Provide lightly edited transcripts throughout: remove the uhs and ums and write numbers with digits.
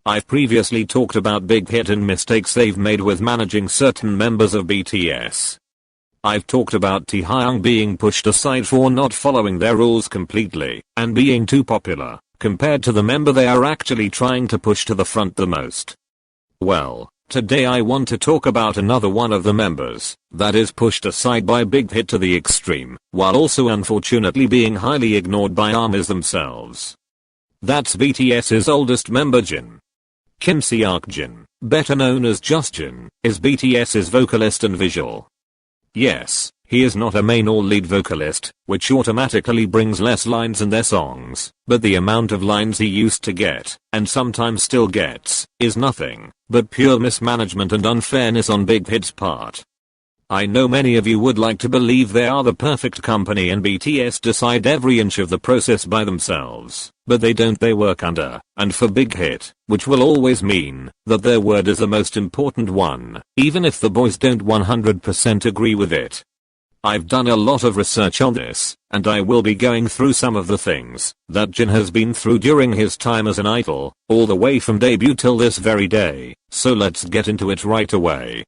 I've previously talked about BigHit and mistakes they've made with managing certain members of BTS. I've talked about Taehyung being pushed aside for not following their rules completely and being too popular compared to the member they are actually trying to push to the front the most. Well, today I want to talk about another one of the members that is pushed aside by BigHit to the extreme, while also unfortunately being highly ignored by ARMYs themselves. That's BTS's oldest member JIN. Kim Seokjin, better known as just JIN, is BTS's vocalist and visual. Yes, he is not a main or lead vocalist, which automatically brings less lines in their songs, but the amount of lines he used to get, and sometimes still gets, is nothing but pure mismanagement and unfairness on BigHit's part. I know many of you would like to believe they are the perfect company and BTS decide every inch of the process by themselves, but they don't. They work under and for BigHit, which will always mean that their word is the most important one, even if the boys don't 100% agree with it. I've done a lot of research on this, and I will be going through some of the things that JIN has been through during his time as an idol, all the way from debut till this very day, so let's get into it right away.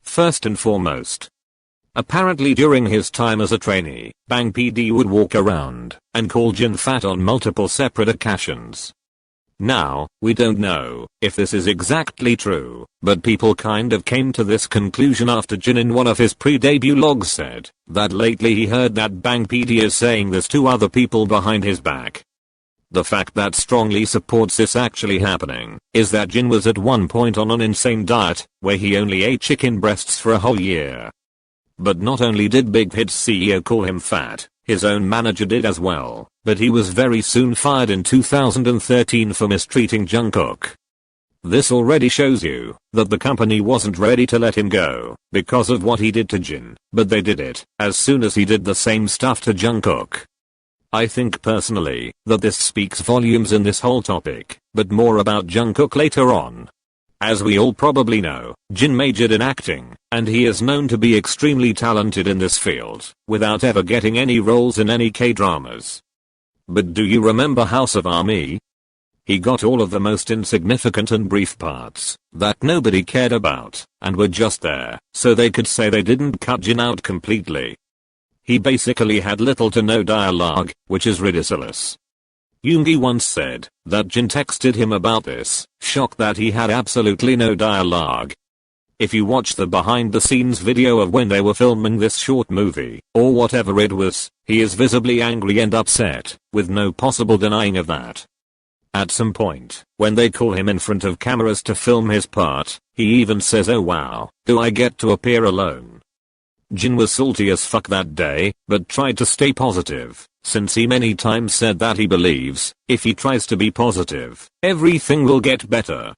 First and foremost, apparently during his time as a trainee, Bang PD would walk around and call JIN fat on multiple separate occasions. Now, we don't know if this is exactly true, but people kind of came to this conclusion after JIN in one of his pre-debut logs said that lately he heard that Bang PD is saying this to other people behind his back. The fact that strongly supports this actually happening is that JIN was at one point on an insane diet where he only ate chicken breasts for a whole year. But not only did BigHit's CEO call him fat, his own manager did as well, but he was very soon fired in 2013 for mistreating Jungkook. This already shows you that the company wasn't ready to let him go because of what he did to JIN, but they did it as soon as he did the same stuff to Jungkook. I think personally that this speaks volumes in this whole topic, but more about Jungkook later on. As we all probably know, JIN majored in acting, and he is known to be extremely talented in this field, without ever getting any roles in any K-dramas. But do you remember House of ARMY? He got all of the most insignificant and brief parts that nobody cared about, and were just there, so they could say they didn't cut JIN out completely. He basically had little to no dialogue, which is ridiculous. Yoongi once said that JIN texted him about this, shocked that he had absolutely no dialogue. If you watch the behind the scenes video of when they were filming this short movie, or whatever it was, he is visibly angry and upset, with no possible denying of that. At some point, when they call him in front of cameras to film his part, he even says, "Oh wow, do I get to appear alone?" JIN was salty as fuck that day, but tried to stay positive, since he many times said that he believes, if he tries to be positive, everything will get better.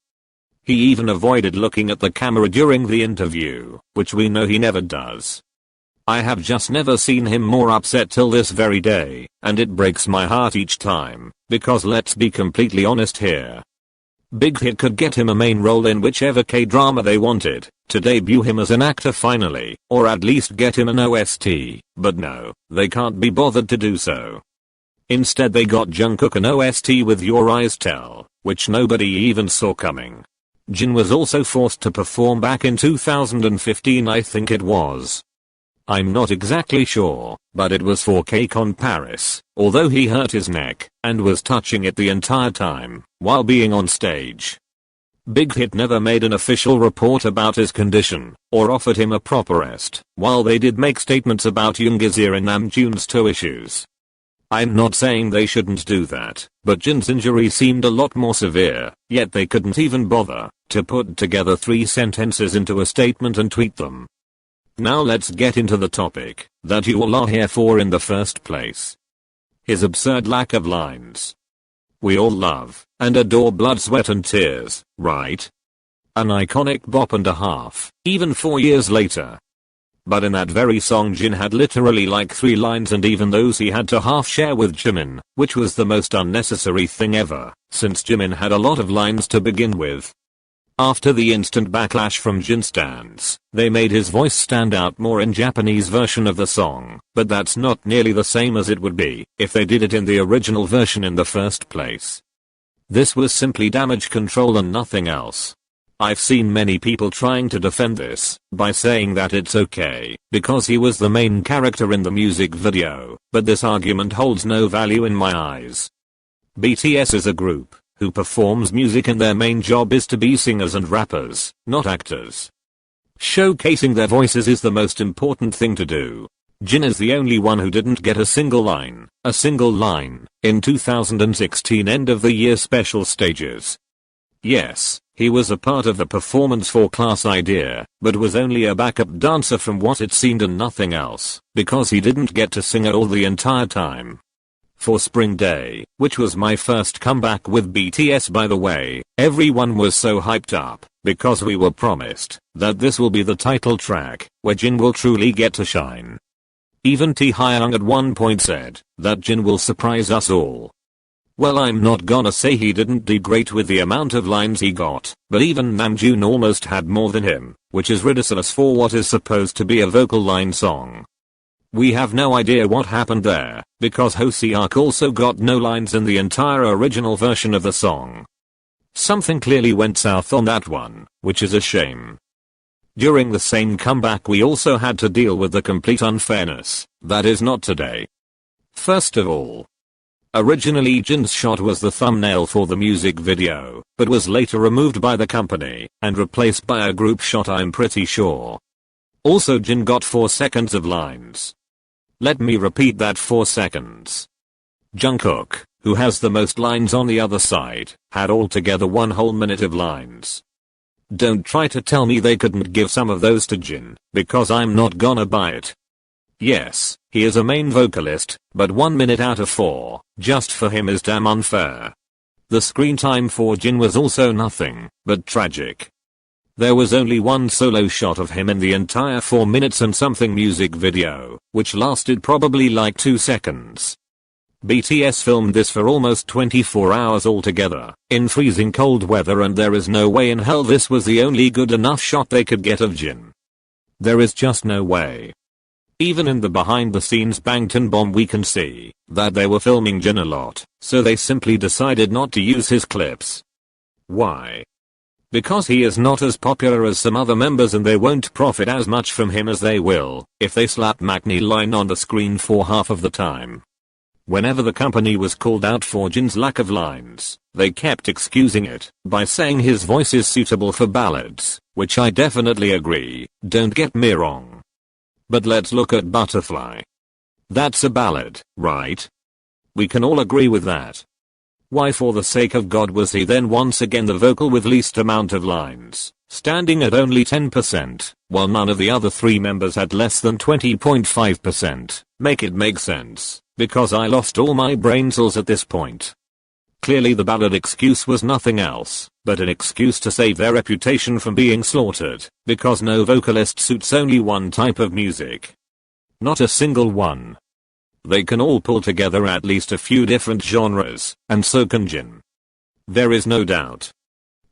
He even avoided looking at the camera during the interview, which we know he never does. I have just never seen him more upset till this very day, and it breaks my heart each time, because let's be completely honest here. BigHit could get him a main role in whichever K-drama they wanted, to debut him as an actor finally, or at least get him an OST, but no, they can't be bothered to do so. Instead they got Jungkook an OST with Your Eyes Tell, which nobody even saw coming. JIN was also forced to perform back in 2015, I think it was. I'm not exactly sure, but it was for KCON Paris, although he hurt his neck and was touching it the entire time while being on stage. BigHit never made an official report about his condition or offered him a proper rest, while they did make statements about Yoongi's ear and Namjoon's toe issues. I'm not saying they shouldn't do that, but JIN's injury seemed a lot more severe, yet they couldn't even bother to put together 3 sentences into a statement and tweet them. Now let's get into the topic that you all are here for in the first place. His absurd lack of lines. We all love and adore Blood, Sweat and Tears, right? An iconic bop and a half, even 4 years later. But in that very song JIN had literally like 3 lines, and even those he had to half share with Jimin, which was the most unnecessary thing ever, since Jimin had a lot of lines to begin with. After the instant backlash from JIN stans, they made his voice stand out more in Japanese version of the song, but that's not nearly the same as it would be if they did it in the original version in the first place. This was simply damage control and nothing else. I've seen many people trying to defend this by saying that it's okay because he was the main character in the music video, but this argument holds no value in my eyes. BTS is a group who performs music and their main job is to be singers and rappers, not actors. Showcasing their voices is the most important thing to do. JIN is the only one who didn't get a single line in 2016 end of the year special stages. Yes, he was a part of the performance for Class Idea, but was only a backup dancer from what it seemed and nothing else, because he didn't get to sing at all the entire time. For Spring Day, which was my first comeback with BTS by the way, everyone was so hyped up, because we were promised that this will be the title track, where JIN will truly get to shine. Even Taehyung at one point said that JIN will surprise us all. Well, I'm not gonna say he didn't do great with the amount of lines he got, but even Namjoon almost had more than him, which is ridiculous for what is supposed to be a vocal line song. We have no idea what happened there, because Hoseok also got no lines in the entire original version of the song. Something clearly went south on that one, which is a shame. During the same comeback we also had to deal with the complete unfairness that is not today. First of all, originally JIN's shot was the thumbnail for the music video, but was later removed by the company and replaced by a group shot I'm pretty sure. Also JIN got 4 seconds of lines. Let me repeat that, 4 seconds. Jungkook, who has the most lines on the other side, had altogether 1 whole minute of lines. Don't try to tell me they couldn't give some of those to JIN, because I'm not gonna buy it. Yes, he is a main vocalist, but 1 minute out of 4, just for him is damn unfair. The screen time for JIN was also nothing but tragic. There was only 1 solo shot of him in the entire 4 minutes and something music video, which lasted probably like 2 seconds. BTS filmed this for almost 24 hours altogether, in freezing cold weather, and there is no way in hell this was the only good enough shot they could get of JIN. There is just no way. Even in the behind the scenes Bangtan bomb we can see that they were filming JIN a lot, so they simply decided not to use his clips. Why? Because he is not as popular as some other members and they won't profit as much from him as they will if they slap Maknae line on the screen for half of the time. Whenever the company was called out for JIN's lack of lines, they kept excusing it by saying his voice is suitable for ballads, which I definitely agree, don't get me wrong. But let's look at Butterfly. That's a ballad, right? We can all agree with that. Why for the sake of God was he then once again the vocal with least amount of lines, standing at only 10%, while none of the other 3 members had less than 20.5%? Make it make sense, because I lost all my brain cells at this point. Clearly the ballad excuse was nothing else but an excuse to save their reputation from being slaughtered, because no vocalist suits only one type of music. Not a single one. They can all pull together at least a few different genres, and so can JIN. There is no doubt.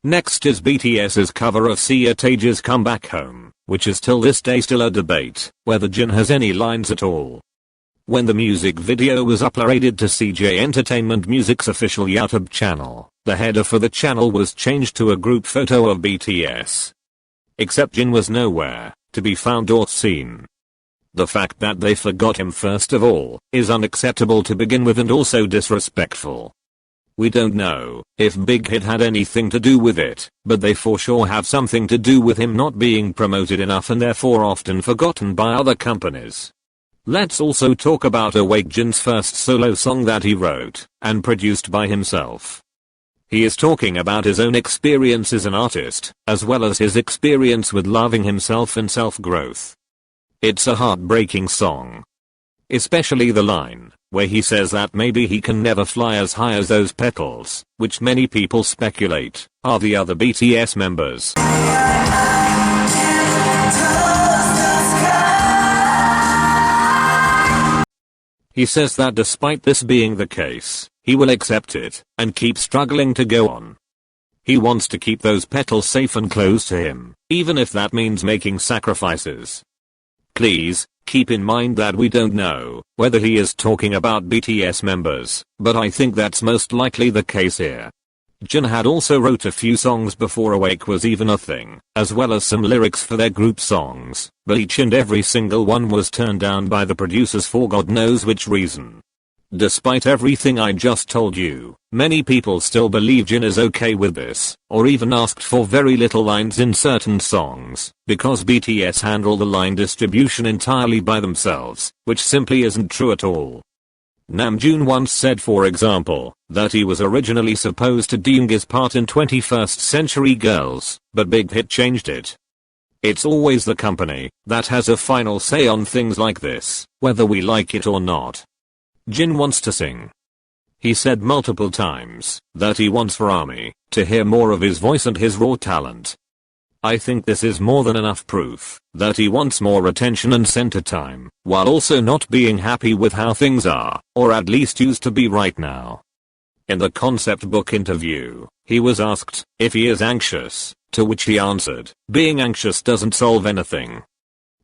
Next is BTS's cover of Sia Taeja's Come Back Home, which is till this day still a debate whether JIN has any lines at all. When the music video was uploaded to CJ Entertainment Music's official YouTube channel, the header for the channel was changed to a group photo of BTS. Except JIN was nowhere to be found or seen. The fact that they forgot him first of all is unacceptable to begin with and also disrespectful. We don't know if BigHit had anything to do with it, but they for sure have something to do with him not being promoted enough and therefore often forgotten by other companies. Let's also talk about Awake, JIN's first solo song that he wrote and produced by himself. He is talking about his own experience as an artist, as well as his experience with loving himself and self-growth. It's a heartbreaking song. Especially the line where he says that maybe he can never fly as high as those petals, which many people speculate are the other BTS members. He says that despite this being the case, he will accept it and keep struggling to go on. He wants to keep those petals safe and close to him, even if that means making sacrifices. Please, keep in mind that we don't know whether he is talking about BTS members, but I think that's most likely the case here. Jin had also wrote a few songs before Awake was even a thing, as well as some lyrics for their group songs, but each and every single one was turned down by the producers for God knows which reason. Despite everything I just told you, many people still believe Jin is okay with this, or even asked for very little lines in certain songs, because BTS handle the line distribution entirely by themselves, which simply isn't true at all. Namjoon once said, for example, that he was originally supposed to do Yoongi's part in 21st Century Girls, but Big Hit changed it. It's always the company that has a final say on things like this, whether we like it or not. Jin wants to sing. He said multiple times that he wants for ARMY to hear more of his voice and his raw talent. I think this is more than enough proof that he wants more attention and center time, while also not being happy with how things are, or at least used to be right now. In the concept book interview, he was asked if he is anxious, to which he answered, being anxious doesn't solve anything.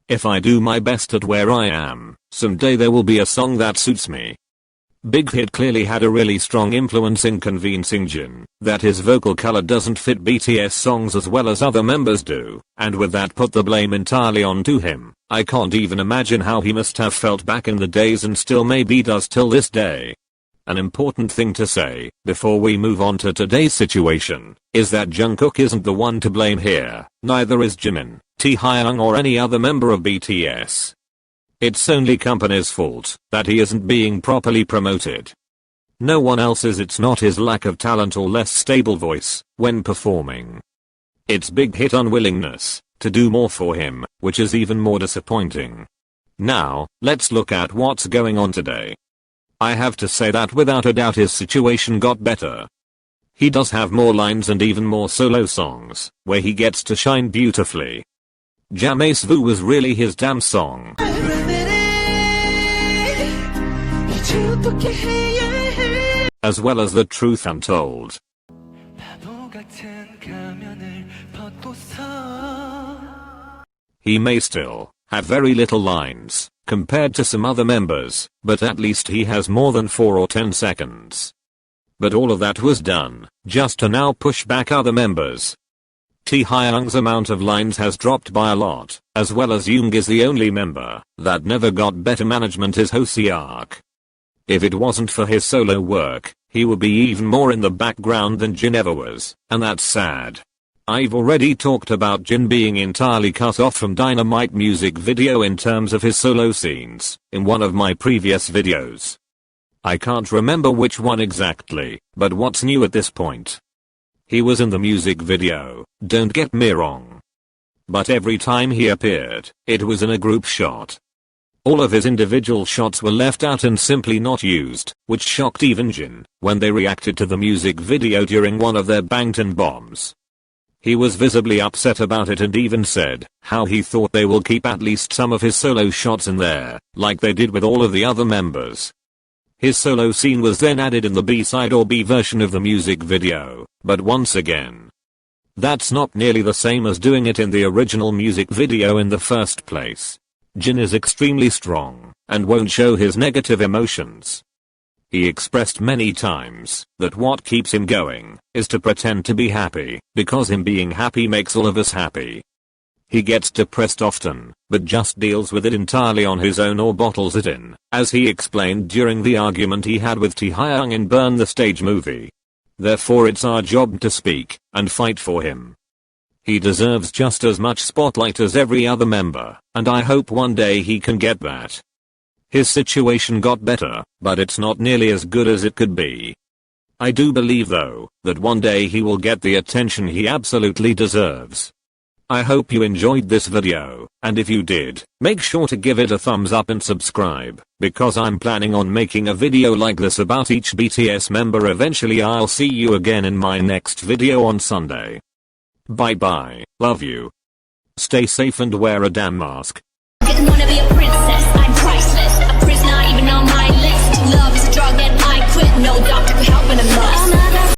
If I do my best at where I am, someday there will be a song that suits me. Big Hit clearly had a really strong influence in convincing Jin that his vocal color doesn't fit BTS songs as well as other members do, and with that put the blame entirely onto him. I can't even imagine how he must have felt back in the days and still maybe does till this day. An important thing to say, before we move on to today's situation, is that Jungkook isn't the one to blame here, neither is Jimin, Taehyung or any other member of BTS. It's only company's fault that he isn't being properly promoted. No one else's. It's not his lack of talent or less stable voice when performing. It's Big Hit unwillingness to do more for him, which is even more disappointing. Now, let's look at what's going on today. I have to say that without a doubt his situation got better. He does have more lines and even more solo songs, where he gets to shine beautifully. Jamais Vu was really his damn song. As well as The Truth Untold. He may still have very little lines compared to some other members, but at least he has more than 4 or 10 seconds. But all of that was done just to now push back other members. Taehyung's amount of lines has dropped by a lot, as well as Yoongi is the only member that never got better management is Hoseok. If it wasn't for his solo work, he would be even more in the background than Jin ever was, and that's sad. I've already talked about Jin being entirely cut off from Dynamite music video in terms of his solo scenes in one of my previous videos. I can't remember which one exactly, but what's new at this point? He was in the music video, don't get me wrong. But every time he appeared, it was in a group shot. All of his individual shots were left out and simply not used, which shocked even Jin when they reacted to the music video during one of their Bangtan bombs. He was visibly upset about it and even said how he thought they will keep at least some of his solo shots in there, like they did with all of the other members. His solo scene was then added in the B-side or B version of the music video, but once again, that's not nearly the same as doing it in the original music video in the first place. Jin is extremely strong and won't show his negative emotions. He expressed many times that what keeps him going is to pretend to be happy, because him being happy makes all of us happy. He gets depressed often, but just deals with it entirely on his own or bottles it in, as he explained during the argument he had with Taehyung in Burn the Stage movie. Therefore it's our job to speak and fight for him. He deserves just as much spotlight as every other member, and I hope one day he can get that. His situation got better, but it's not nearly as good as it could be. I do believe though, that one day he will get the attention he absolutely deserves. I hope you enjoyed this video, and if you did, make sure to give it a thumbs up and subscribe, because I'm planning on making a video like this about each BTS member eventually. I'll see you again in my next video on Sunday. Bye bye, love you. Stay safe and wear a damn mask. Didn't wanna be a princess, I'm priceless. A prisoner even on my list. Love is a drug and I quit. No doctor could help in a